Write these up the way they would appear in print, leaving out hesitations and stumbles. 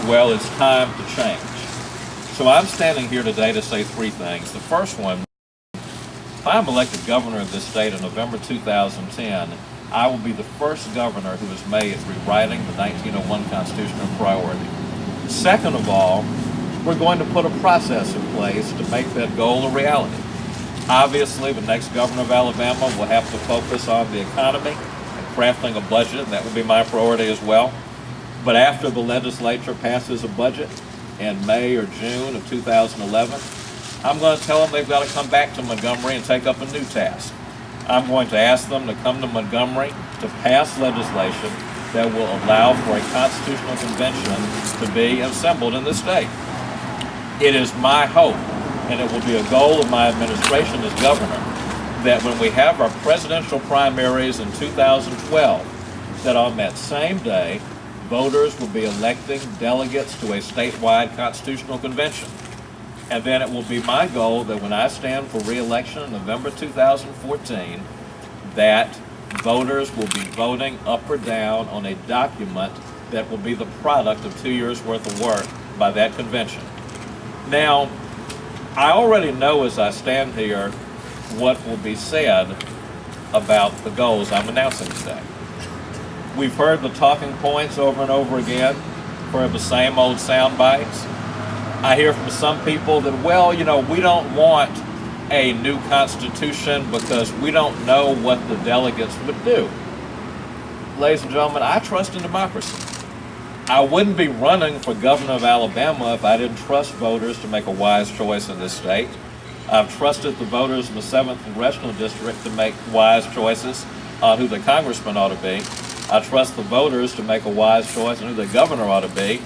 well, it's time to change. So I'm standing here today to say three things. The first one, if I'm elected governor of this state in November 2010, I will be the first governor who has made rewriting the 1901 Constitution a priority. Second of all, we're going to put a process in place to make that goal a reality. Obviously, the next governor of Alabama will have to focus on the economy and crafting a budget, and that will be my priority as well. But after the legislature passes a budget in May or June of 2011, I'm going to tell them they've got to come back to Montgomery and take up a new task. I'm going to ask them to come to Montgomery to pass legislation that will allow for a constitutional convention to be assembled in this state. It is my hope, and it will be a goal of my administration as governor, that when we have our presidential primaries in 2012, that on that same day, voters will be electing delegates to a statewide constitutional convention. And then it will be my goal that when I stand for re-election in November 2014, that voters will be voting up or down on a document that will be the product of 2 years' worth of work by that convention. Now, I already know as I stand here what will be said about the goals I'm announcing today. We've heard the talking points over and over again for the same old sound bites. I hear from some people that, well, you know, we don't want a new constitution because we don't know what the delegates would do. Ladies and gentlemen, I trust in democracy. I wouldn't be running for governor of Alabama if I didn't trust voters to make a wise choice in this state. I've trusted the voters in the 7th Congressional District to make wise choices on who the congressman ought to be. I trust the voters to make a wise choice on who the governor ought to be.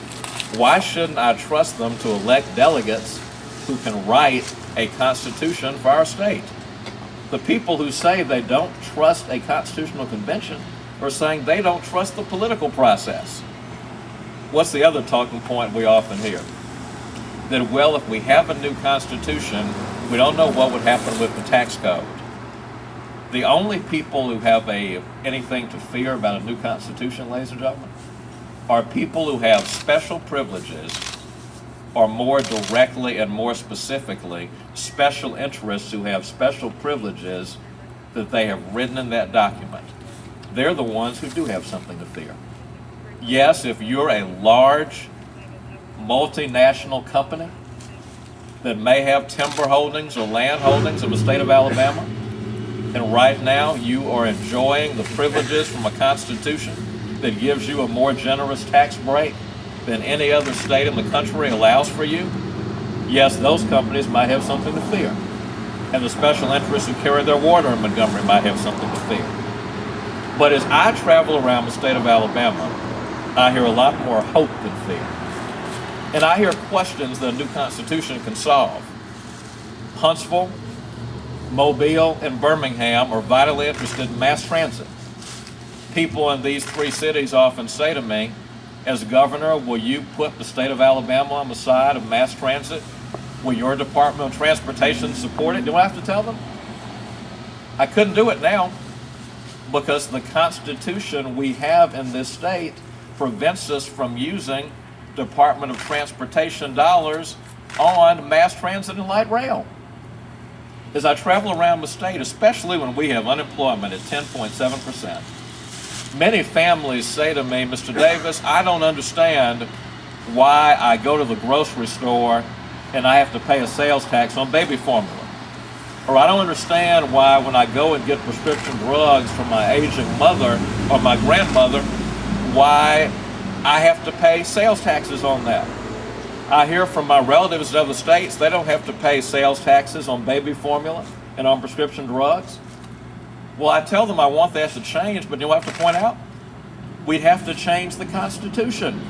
Why shouldn't I trust them to elect delegates who can write a constitution for our state? The people who say they don't trust a constitutional convention are saying they don't trust the political process. What's the other talking point we often hear? That, well, if we have a new constitution, we don't know what would happen with the tax code. The only people who have anything to fear about a new constitution, ladies and gentlemen, are people who have special privileges, or more directly and more specifically, special interests who have special privileges that they have written in that document. They're the ones who do have something to fear. Yes, if you're a large multinational company that may have timber holdings or land holdings in the state of Alabama, and right now you are enjoying the privileges from a constitution that gives you a more generous tax break than any other state in the country allows for you, yes, those companies might have something to fear. And the special interests who carry their water in Montgomery might have something to fear. But as I travel around the state of Alabama, I hear a lot more hope than fear. And I hear questions that a new constitution can solve. Huntsville, Mobile, and Birmingham are vitally interested in mass transit. People in these three cities often say to me, as governor, will you put the state of Alabama on the side of mass transit? Will your Department of Transportation support it? Do I have to tell them? I couldn't do it now because the Constitution we have in this state prevents us from using Department of Transportation dollars on mass transit and light rail. As I travel around the state, especially when we have unemployment at 10.7%, many families say to me, Mr. Davis, I don't understand why I go to the grocery store and I have to pay a sales tax on baby formula. Or I don't understand why when I go and get prescription drugs from my aging mother or my grandmother, why I have to pay sales taxes on that. I hear from my relatives in other states, they don't have to pay sales taxes on baby formula and on prescription drugs. Well, I tell them I want that to change, but you know what I have to point out? We'd have to change the Constitution.